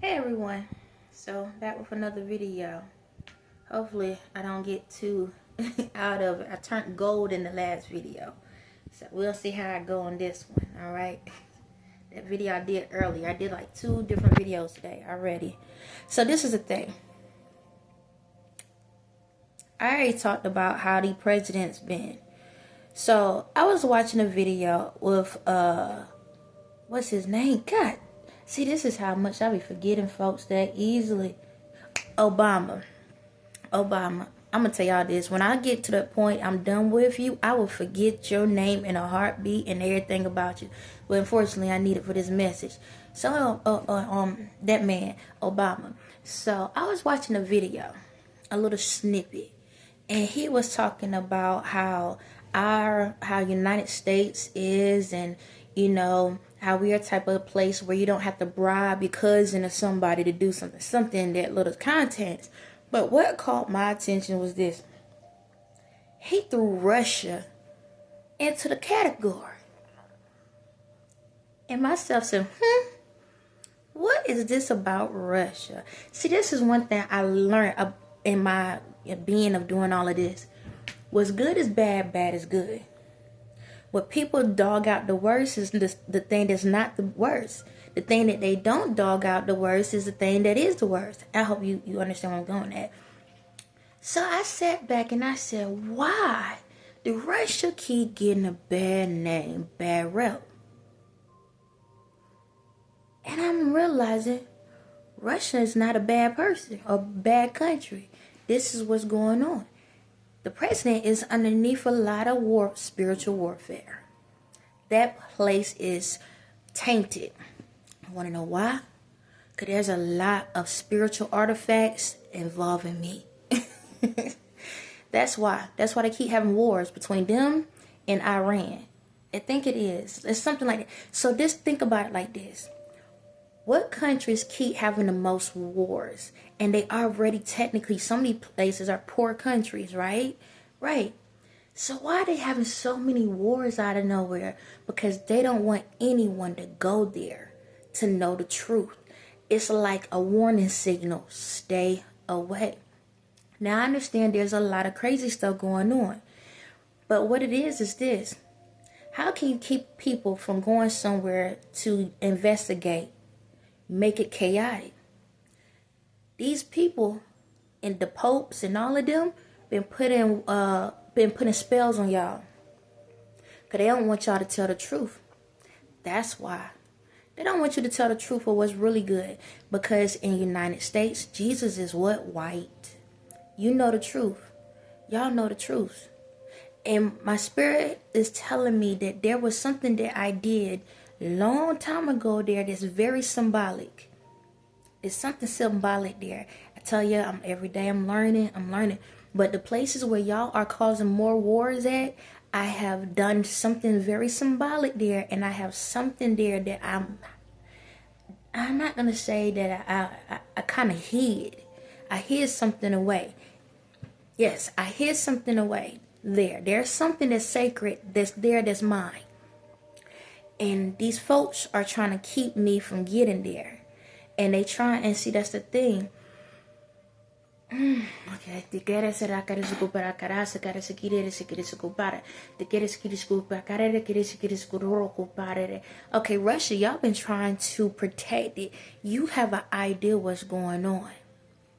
Hey everyone, so back with another video. Hopefully I don't get too out of it. I turned gold in the last video, so we'll see how I go on this one. All right, that video I did earlier, I did like 2 different videos today already. So this is the thing, I already talked about how the president's been. So I was watching a video with what's his name? God, see, this is how much I be forgetting folks that easily. Obama. I'm gonna tell y'all this. When I get to that point, I'm done with you, I will forget your name in a heartbeat and everything about you. But unfortunately, I need it for this message. So, that man, Obama. So, I was watching a video, a little snippet, and he was talking about how United States is, and how we are a type of place where you don't have to bribe your cousin or somebody to do something that little content. But what caught my attention was this. He threw Russia into the category. And myself said, what is this about Russia? See, this is one thing I learned in my being of doing all of this. What's good is bad, bad is good. What people dog out the worst is the thing that's not the worst. The thing that they don't dog out the worst is the thing that is the worst. I hope you understand where I'm going at. So I sat back and I said, why do Russia keep getting a bad name, bad rep? And I'm realizing Russia is not a bad person or bad country. This is what's going on. The president is underneath a lot of spiritual warfare. That place is tainted. I want to know why? Because there's a lot of spiritual artifacts involving me. That's why. That's why they keep having wars between them and Iran. I think it is. It's something like that. So just think about it like this. What countries keep having the most wars? And they already technically, some of these places are poor countries, right? Right. So why are they having so many wars out of nowhere? Because they don't want anyone to go there to know the truth. It's like a warning signal. Stay away. Now, I understand there's a lot of crazy stuff going on. But what it is this. How can you keep people from going somewhere to investigate? Make it chaotic. These people and the popes and all of them been putting spells on y'all. Because they don't want y'all to tell the truth. That's why. They don't want you to tell the truth of what's really good. Because in the United States, Jesus is what? White. You know the truth. Y'all know the truth. And my spirit is telling me that there was something that I did long time ago there that's very symbolic. It's something symbolic there. I tell you, every day I'm learning. But the places where y'all are causing more wars at, I have done something very symbolic there, and I have something there that I'm not gonna say that I kind of hid. I hid something away. Yes, I hid something away there. There's something that's sacred that's there that's mine. And these folks are trying to keep me from getting there. And they try and see, that's the thing. Okay. Okay, Russia, y'all been trying to protect it. You have an idea what's going on.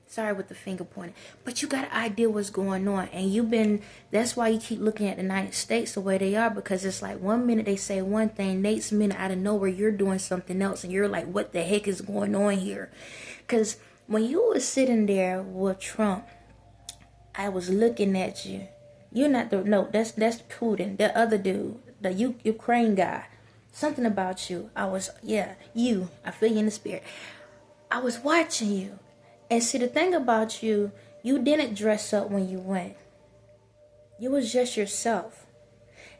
Sorry with the finger pointing. But you got an idea what's going on. And that's why you keep looking at the United States the way they are. Because it's like 1 minute they say one thing, next minute out of nowhere you're doing something else. And you're like, what the heck is going on here? Because when you were sitting there with Trump, I was looking at you. You're not that's Putin, the other dude, the Ukraine guy. Something about you. I feel you in the spirit. I was watching you. And see, the thing about you didn't dress up when you went. You was just yourself.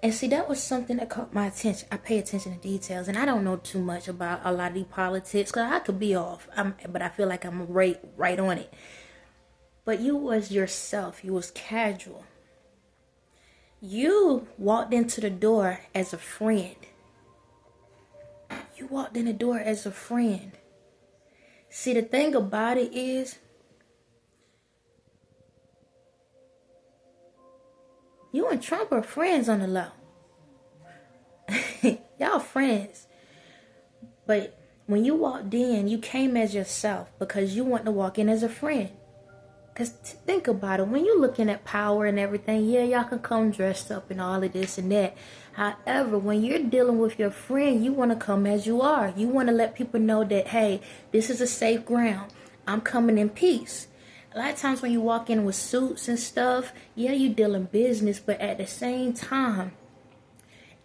And see, that was something that caught my attention. I pay attention to details. And I don't know too much about a lot of the politics. Because I could be off. But I feel like I'm right on it. But you was yourself. You was casual. You walked into the door as a friend. You walked in the door as a friend. See, the thing about it is, you and Trump are friends on the low. Y'all friends. But when you walked in, you came as yourself because you want to walk in as a friend. Because think about it. When you're looking at power and everything, yeah, y'all can come dressed up and all of this and that. However, when you're dealing with your friend, you want to come as you are. You want to let people know that, hey, this is a safe ground. I'm coming in peace. A lot of times when you walk in with suits and stuff, yeah, you're dealing business. But at the same time,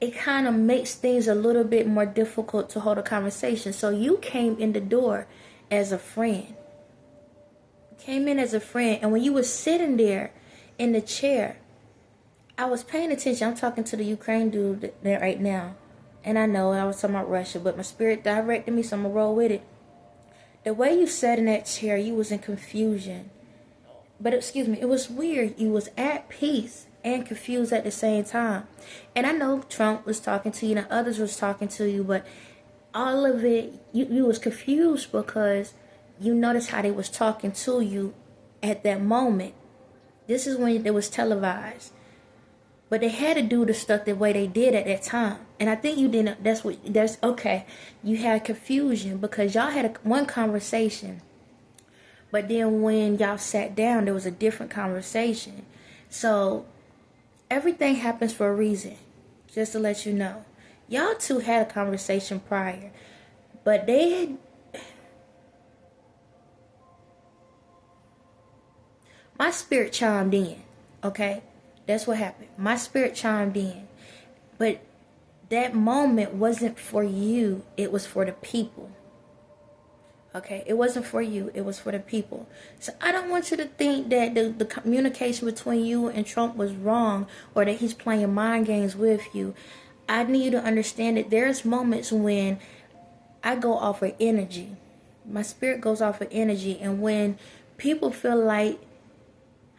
it kind of makes things a little bit more difficult to hold a conversation. So you came in the door as a friend. Came in as a friend, and when you were sitting there in the chair, I was paying attention. I'm talking to the Ukraine dude there right now, and I know I was talking about Russia, but my spirit directed me, so I'm gonna roll with it. The way you sat in that chair, you was in confusion, but excuse me, it was weird. You was at peace and confused at the same time. And I know Trump was talking to you, and others was talking to you, but all of it, you was confused because you notice how they was talking to you at that moment. This is when it was televised. But they had to do the stuff the way they did at that time. And I think you didn't, that's okay. You had confusion because y'all had one conversation. But then when y'all sat down, there was a different conversation. So everything happens for a reason. Just to let you know. Y'all two had a conversation prior. But they had, my spirit chimed in, okay? That's what happened. My spirit chimed in. But that moment wasn't for you. It was for the people. Okay? It wasn't for you. It was for the people. So I don't want you to think that the communication between you and Trump was wrong or that he's playing mind games with you. I need you to understand that there's moments when I go off of energy. My spirit goes off of energy. And when people feel like,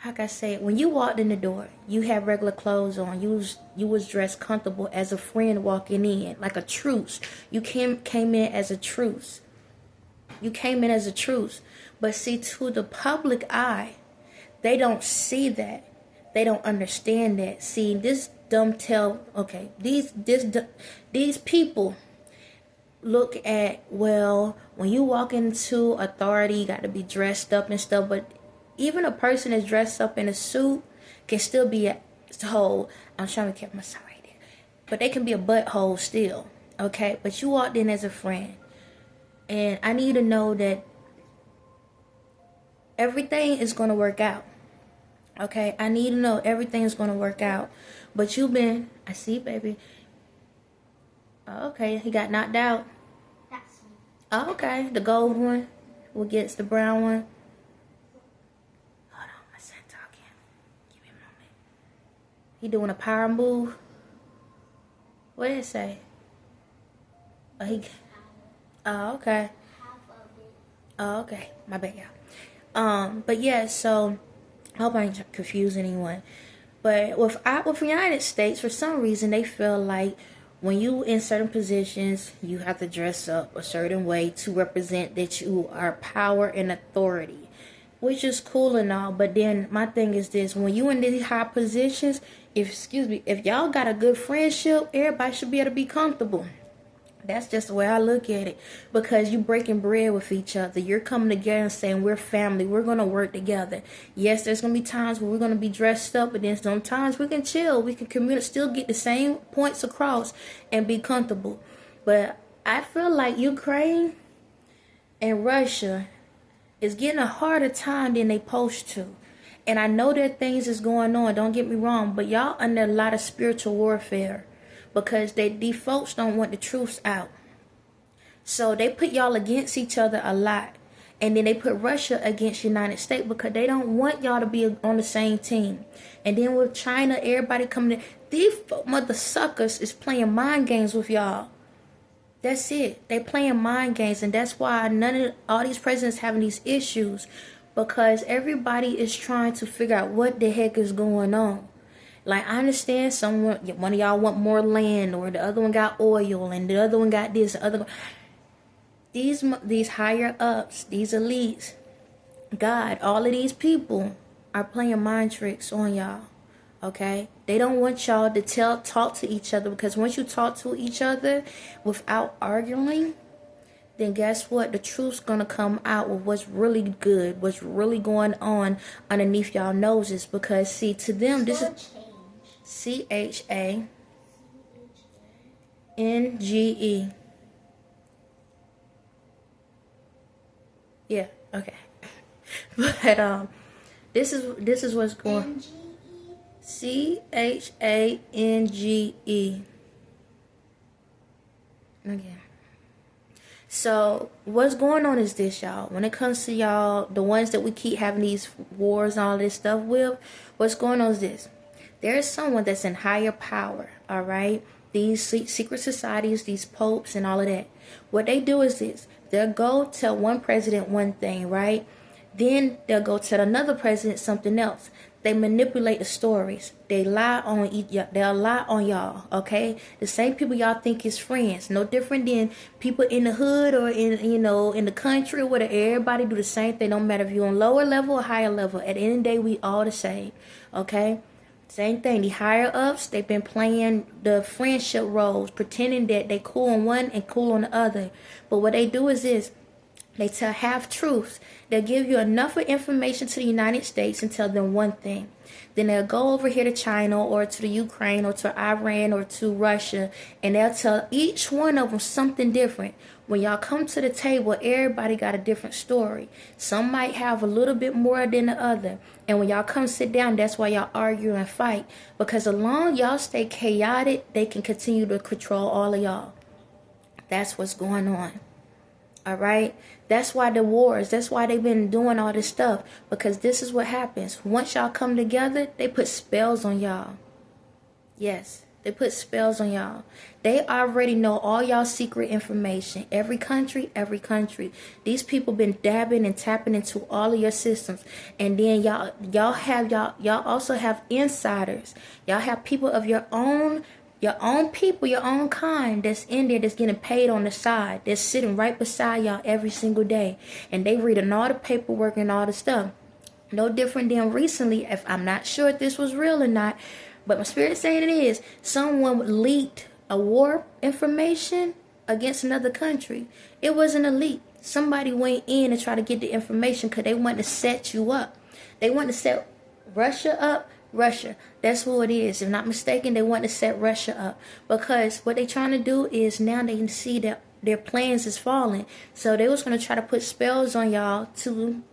how can I say it? When you walked in the door, you had regular clothes on. You was dressed comfortable as a friend walking in, like a truce. You came in as a truce. You came in as a truce. But see, to the public eye, they don't see that. They don't understand that. See, this these people look at, well, when you walk into authority, you got to be dressed up and stuff, but even a person that's dressed up in a suit can still be a hole. I'm trying to keep myself right there. But they can be a butthole still. Okay? But you walked in as a friend. And I need you to know that everything is going to work out. Okay? I need you to know everything is going to work out. But you've been, I see, baby. Oh, okay, he got knocked out. That's me. Oh, okay, the gold one against the brown one. He doing a power move. What did it say? Oh, okay. Oh, okay. My bad, y'all. But yeah, so I hope I ain't confusing anyone. But with the United States, for some reason, they feel like when you in certain positions, you have to dress up a certain way to represent that you are power and authority. Which is cool and all, but then my thing is this: when you in these high positions, if y'all got a good friendship, everybody should be able to be comfortable. That's just the way I look at it, because you breaking bread with each other. You're coming together and saying we're family. We're gonna work together. Yes, there's gonna be times where we're gonna be dressed up, but then sometimes we can chill. We can communicate, still get the same points across, and be comfortable. But I feel like Ukraine and Russia is getting a harder time than they supposed to. And I know that things is going on, don't get me wrong, but y'all under a lot of spiritual warfare because these folks don't want the truth out. So they put y'all against each other a lot. And then they put Russia against United States because they don't want y'all to be on the same team. And then with China, everybody coming in, these mother suckers is playing mind games with y'all. That's it. They playing mind games, and that's why all these presidents having these issues, because everybody is trying to figure out what the heck is going on. Like, I understand one of y'all want more land, or the other one got oil, and the other one got this, the other one. these higher ups, these elites, God, all of these people are playing mind tricks on y'all. Okay? They don't want y'all to talk to each other, because once you talk to each other without arguing, then guess what? The truth's gonna come out with what's really good, what's really going on underneath y'all noses. Because see, to them, this is CHANGE. Yeah, okay. But this is what's going. CHANGE. Okay. So what's going on is this, y'all. When it comes to y'all, the ones that we keep having these wars and all this stuff with, what's going on is this. There is someone that's in higher power, all right? These secret societies, these popes and all of that. What they do is this. They'll go tell one president one thing, right? Then they'll go tell another president something else. They manipulate the stories. They lie on they'll lie on y'all, okay? The same people y'all think is friends. No different than people in the hood or in in the country or whatever. Everybody do the same thing. No matter if you're on lower level or higher level. At the end of the day, we all the same. Okay? Same thing. The higher ups, they've been playing the friendship roles, pretending that they cool on one and cool on the other. But what they do is this. They tell half-truths. They'll give you enough of information to the United States and tell them one thing. Then they'll go over here to China or to the Ukraine or to Iran or to Russia, and they'll tell each one of them something different. When y'all come to the table, everybody got a different story. Some might have a little bit more than the other. And when y'all come sit down, that's why y'all argue and fight. Because as long as y'all stay chaotic, they can continue to control all of y'all. That's what's going on. All right? That's why the wars, that's why they've been doing all this stuff. Because this is what happens. Once y'all come together, they put spells on y'all. Yes, they put spells on y'all. They already know all y'all secret information. Every country. These people been dabbing and tapping into all of your systems. And then y'all also have insiders. Y'all have people of your own people, your own kind that's in there, that's getting paid on the side, that's sitting right beside y'all every single day, and they reading all the paperwork and all the stuff. No different than recently, if I'm not sure if this was real or not, but my spirit's saying it is. Someone leaked a war information against another country. It wasn't a leak. Somebody went in and tried to get the information because they wanted to set you up. They wanted to set Russia up. Russia, that's who it is. If not mistaken, they want to set Russia up, because what they trying to do is now they can see that their plans is falling. So they was going to try to put spells on y'all to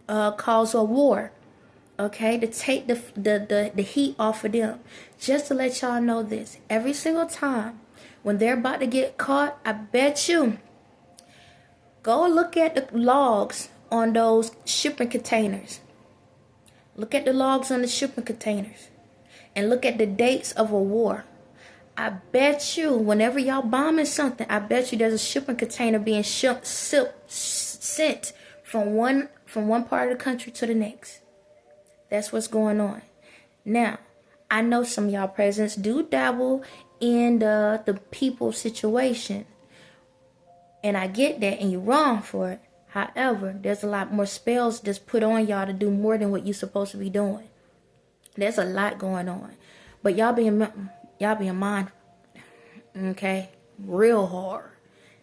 cause a war, okay, to take the heat off of them. Just to let y'all know this, every single time when they're about to get caught, I bet you go look at the logs on those shipping containers. Look at the logs on the shipping containers. And look at the dates of a war. I bet you, whenever y'all bombing something, I bet you there's a shipping container being sent from one part of the country to the next. That's what's going on. Now, I know some of y'all presidents do dabble in the people situation. And I get that, and you're wrong for it. However, there's a lot more spells that's put on y'all to do more than what you're supposed to be doing. There's a lot going on. But y'all being mind, okay, real hard.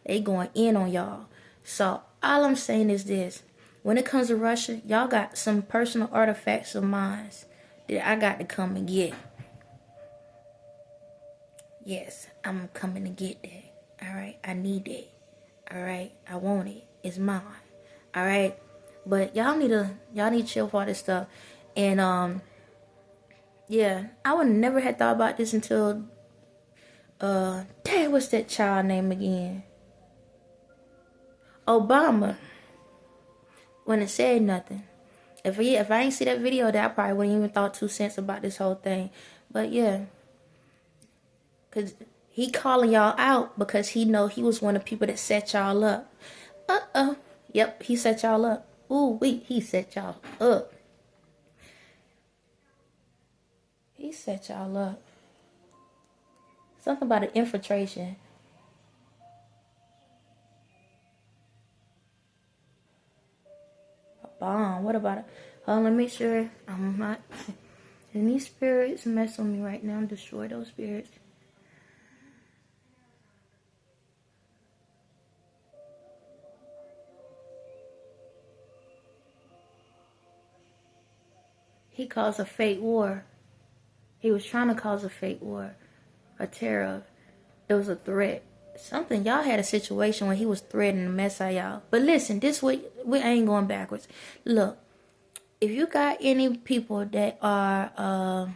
They going in on y'all. So all I'm saying is this. When it comes to Russia, y'all got some personal artifacts of mine that I got to come and get. Yes, I'm coming to get that. All right, I need that. All right, I want it. It's mine. All right, but y'all need to chill for all this stuff. And yeah, I would never have thought about this until dang, what's that child name again? Obama. When it said nothing. If I ain't see that video, that I probably wouldn't even thought 2 cents about this whole thing. But yeah, cause he calling y'all out because he know he was one of the people that set y'all up. Yep, he set y'all up. Ooh, he set y'all up. He set y'all up. Something about an infiltration. bomb. What about it? Let me make sure I'm not. Any spirits mess on me right now? Destroy those spirits. He caused a fake war. He was trying to cause a fake war. A terror. It was a threat. Something. Y'all had a situation where he was threatening to mess out y'all. But listen, this way, we ain't going backwards. Look, if you got any people that are,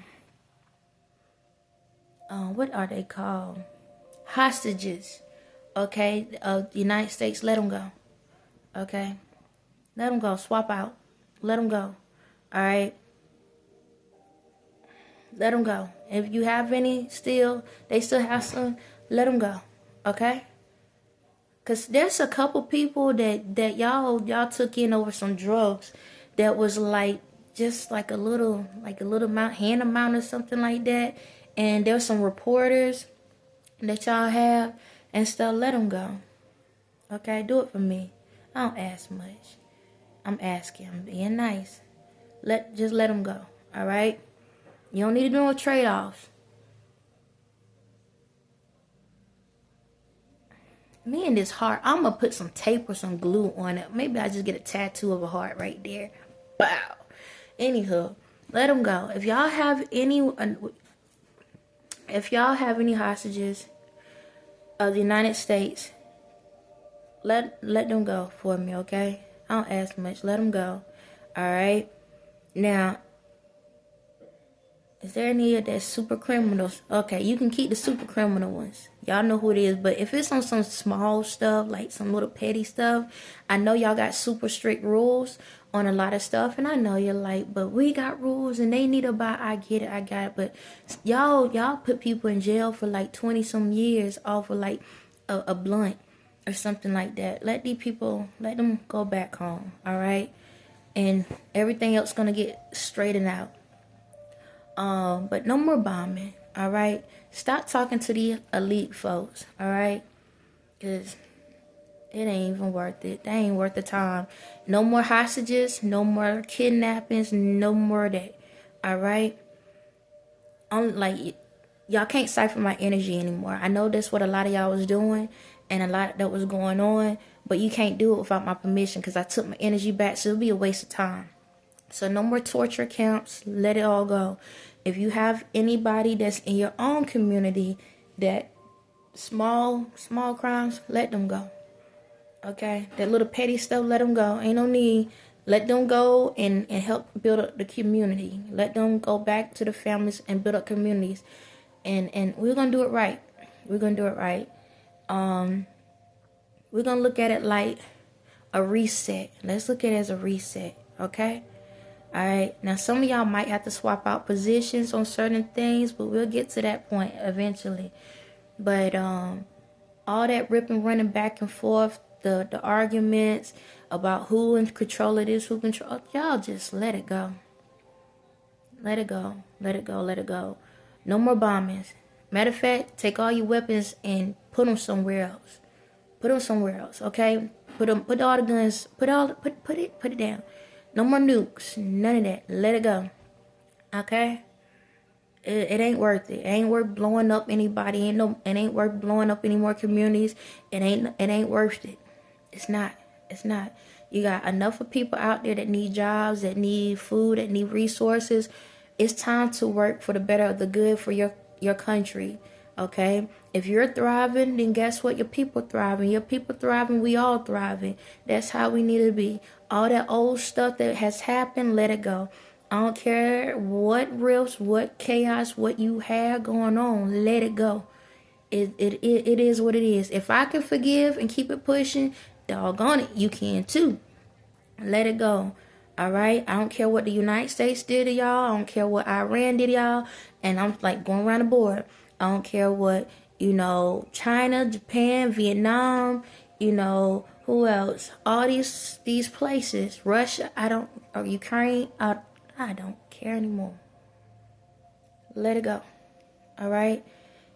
what are they called? Hostages, okay, of the United States, let them go, okay? Let them go. Swap out. Let them go, all right? Let them go. If you have any still, they still have some, let them go, okay? Because there's a couple people that y'all took in over some drugs that was like, just like a little amount, hand amount or something like that. And there's some reporters that y'all have and stuff. Let them go, okay? Do it for me. I don't ask much. I'm asking. I'm being nice. Just let them go, all right? You don't need to do no trade-offs. Me and this heart, I'm going to put some tape or some glue on it. Maybe I just get a tattoo of a heart right there. Bow. Anywho, let them go. If y'all have any hostages of the United States, let them go for me, okay? I don't ask much. Let them go. All right? Now, is there any of that super criminals? Okay, you can keep the super criminal ones. Y'all know who it is. But if it's on some small stuff, like some little petty stuff, I know y'all got super strict rules on a lot of stuff. And I know you're like, but we got rules and they need to buy. I get it, I got it. But y'all put people in jail for like 20 some years off of like a blunt or something like that. Let these people, let them go back home, all right? And everything else gonna get straightened out. But no more bombing, all right? Stop talking to the elite folks, all right? Because it ain't even worth it. They ain't worth the time. No more hostages, no more kidnappings, no more of that, all right? Like, y'all can't siphon my energy anymore. I know that's what a lot of y'all was doing and a lot that was going on, but you can't do it without my permission because I took my energy back, so it'll be a waste of time. So no more torture camps. Let it all go. If you have anybody that's in your own community that small crimes, let them go. Okay? That little petty stuff, let them go. Ain't no need. Let them go and help build up the community. Let them go back to the families and build up communities. And we're going to do it right. We're going to do it right. We're going to look at it like a reset. Let's look at it as a reset. Okay? Alright, now some of y'all might have to swap out positions on certain things, but we'll get to that point eventually. But all that ripping, running back and forth, the arguments about who in control of this, who control, y'all just let it go. Let it go. Let it go. Let it go. No more bombings. Matter of fact, take all your weapons and put them somewhere else. Put them somewhere else, okay? Put all the guns, put it down. No more nukes. None of that. Let it go. Okay? It ain't worth it. It ain't worth blowing up anybody. It ain't worth blowing up any more communities. It ain't worth it. It's not. It's not. You got enough of people out there that need jobs, that need food, that need resources. It's time to work for the better of the good for your country. Okay? If you're thriving, then guess what? Your people thriving. Your people thriving, we all thriving. That's how we need to be. All that old stuff that has happened, let it go. I don't care what rifts, what chaos, what you have going on, let it go. It is what it is. If I can forgive and keep it pushing, doggone it, you can too. Let it go. All right? I don't care what the United States did to y'all. I don't care what Iran did to y'all. And I'm like going around the board. I don't care what, China, Japan, Vietnam, who else? All these places. Russia, or Ukraine, I don't care anymore. Let it go. All right?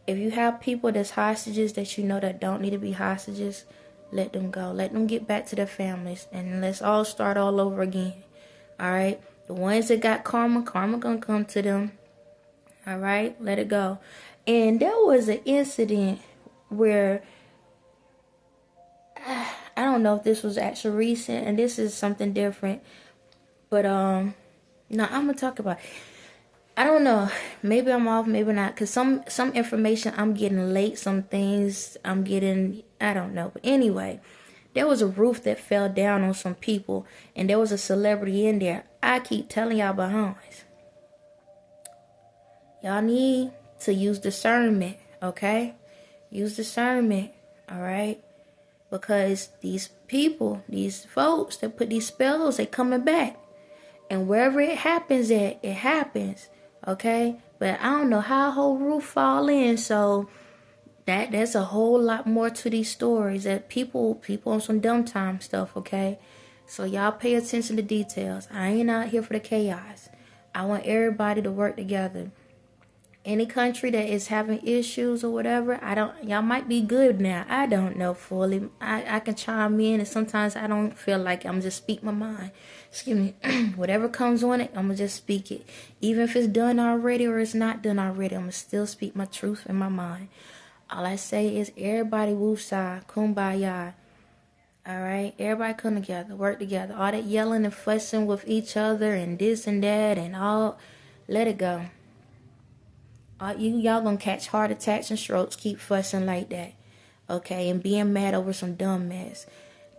If you have people that's hostages that that don't need to be hostages, Let them go. Let them get back to their families. And let's all start all over again. All right? The ones that got karma gonna come to them. All right? Let it go. And there was an incident where, I don't know if this was actually recent, and this is something different. But, no, I'm going to talk about it. I don't know. Maybe I'm off, maybe not. Because some information I'm getting late. Some things I'm getting, I don't know. But anyway, there was a roof that fell down on some people. And there was a celebrity in there. I keep telling y'all behinds. Y'all need to use discernment, okay? Use discernment, all right? Because these people, these folks that put these spells, they coming back. And wherever it happens at, it happens. Okay? But I don't know how a whole roof fall in. So there's a whole lot more to these stories that people on some dumb time stuff, okay? So y'all pay attention to details. I ain't out here for the chaos. I want everybody to work together. Any country that is having issues or whatever, y'all might be good now. I don't know fully. I can chime in, and sometimes I don't feel like I'm just speak my mind. Excuse me. Whatever comes on it, I'm going to just speak it. Even if it's done already or it's not done already, I'm going to still speak my truth in my mind. All I say is everybody woosah, kumbaya. All right? Everybody come together, work together. All that yelling and fussing with each other and this and that and all, let it go. Y'all gonna catch heart attacks and strokes. Keep fussing like that, okay? And being mad over some dumb mess.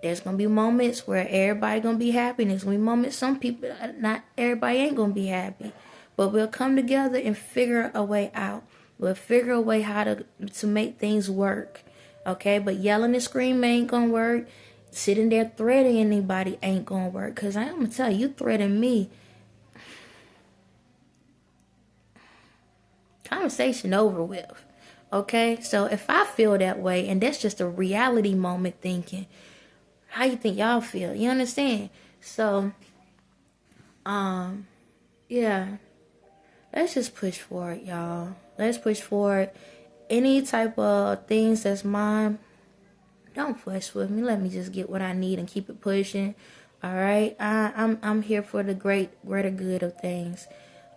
There's gonna be moments where everybody gonna be happy. And there's gonna be moments some people, not everybody ain't gonna be happy. But we'll come together and figure a way out. We'll figure a way how to make things work, okay? But yelling and screaming ain't gonna work. Sitting there threatening anybody ain't gonna work. Cause I'm gonna tell you, threatening me. Conversation over with, okay? So if I feel that way, and that's just a reality moment thinking, how you think y'all feel? You understand? So, yeah, let's just push forward, y'all. Let's push forward. Any type of things that's mine, don't fuss with me. Let me just get what I need and keep it pushing. All right, I'm here for the greater good of things.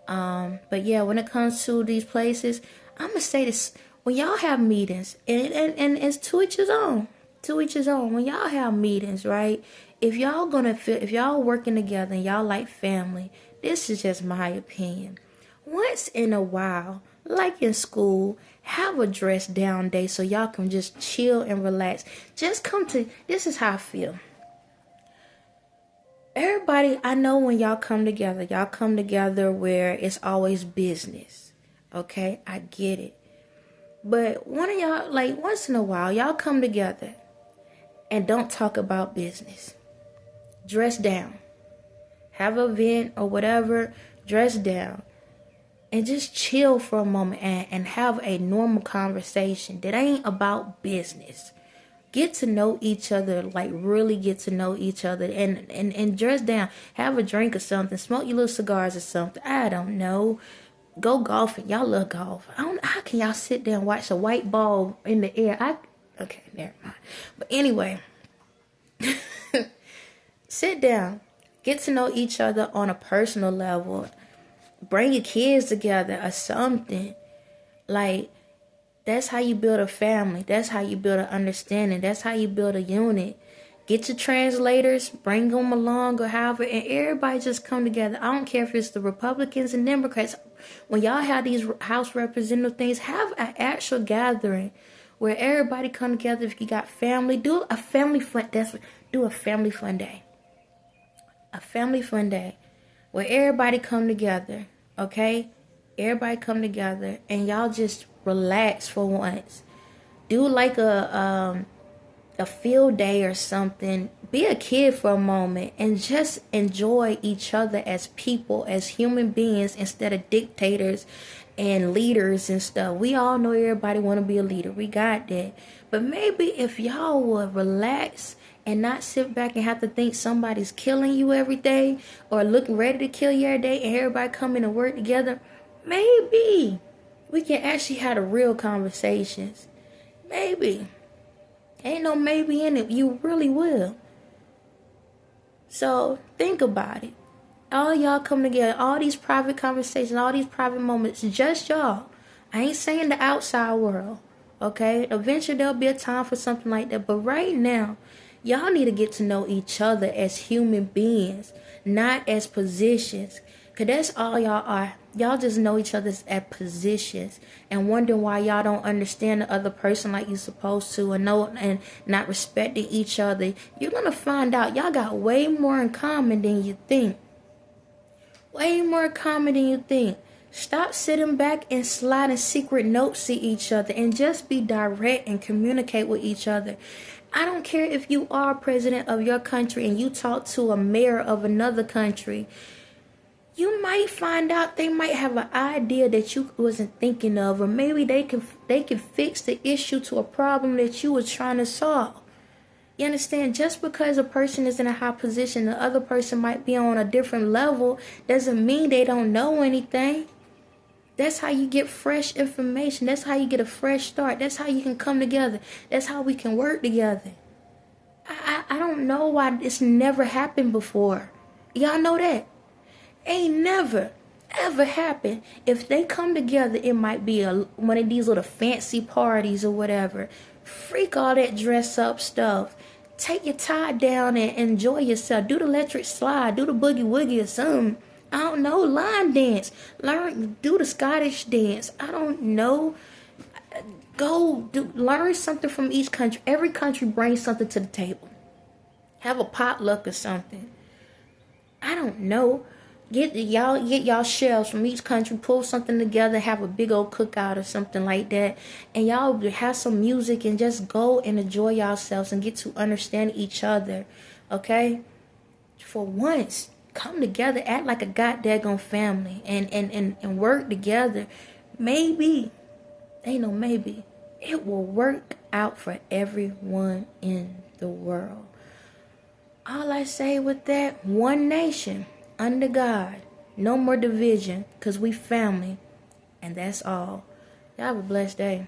But yeah, when it comes to these places, I'm gonna say this: when y'all have meetings, and it's to each his own. When y'all have meetings, right? If y'all working together and y'all like family, this is just my opinion. Once in a while, like in school, have a dress down day so y'all can just chill and relax. This is how I feel. Everybody, I know when y'all come together where it's always business. Okay? I get it. But one of y'all, like once in a while, y'all come together and don't talk about business. Dress down. Have an event or whatever, dress down. And just chill for a moment and have a normal conversation that ain't about business. Get to know each other, like really get to know each other, and dress down. Have a drink or something. Smoke your little cigars or something. I don't know. Go golfing. Y'all love golf. I don't know. How can y'all sit there and watch a white ball in the air? Okay, never mind. But anyway, sit down. Get to know each other on a personal level. Bring your kids together or something. Like, that's how you build a family. That's how you build an understanding. That's how you build a unit. Get your translators, bring them along or however, and everybody just come together. I don't care if it's the Republicans and Democrats. When y'all have these House representative things, have an actual gathering where everybody come together. If you got family, do a family fun. Do a family fun day. A family fun day where everybody come together. Okay, everybody come together and y'all just relax for once. Do like a field day or something. Be a kid for a moment and just enjoy each other as people, as human beings, instead of dictators and leaders and stuff. We all know everybody want to be a leader. We got that. But maybe if y'all would relax and not sit back and have to think somebody's killing you every day or looking ready to kill you every day and everybody coming to work together, maybe we can actually have the real conversations. Maybe. Ain't no maybe in it. You really will. So think about it. All y'all come together, all these private conversations, all these private moments, just y'all. I ain't saying the outside world, okay? Eventually there'll be a time for something like that. But right now, y'all need to get to know each other as human beings, not as positions. Because that's all y'all are. Y'all just know each other as positions and wondering why y'all don't understand the other person like you're supposed to, and not respecting each other. You're going to find out y'all got way more in common than you think. Way more common than you think. Stop sitting back and sliding secret notes to each other and just be direct and communicate with each other. I don't care if you are president of your country and you talk to a mayor of another country. You might find out they might have an idea that you wasn't thinking of, or maybe they can fix the issue to a problem that you were trying to solve. You understand? Just because a person is in a high position, the other person might be on a different level, doesn't mean they don't know anything. That's how you get fresh information. That's how you get a fresh start. That's how you can come together. That's how we can work together. I don't know why it's never happened before. Y'all know that? Ain't never, ever happened. If they come together, it might be one of these little fancy parties or whatever. Freak all that dress up stuff. Take your tie down and enjoy yourself. Do the electric slide. Do the boogie woogie or something. I don't know. Line dance. Do the Scottish dance. I don't know. Learn something from each country. Every country brings something to the table. Have a potluck or something. I don't know. Get y'all shells from each country, pull something together, have a big old cookout or something like that, and y'all have some music and just go and enjoy yourselves and get to understand each other, okay? For once, come together, act like a goddamn family, and work together. Maybe, ain't no maybe, it will work out for everyone in the world. All I say with that, one nation under God, no more division, because we family, and that's all. Y'all have a blessed day.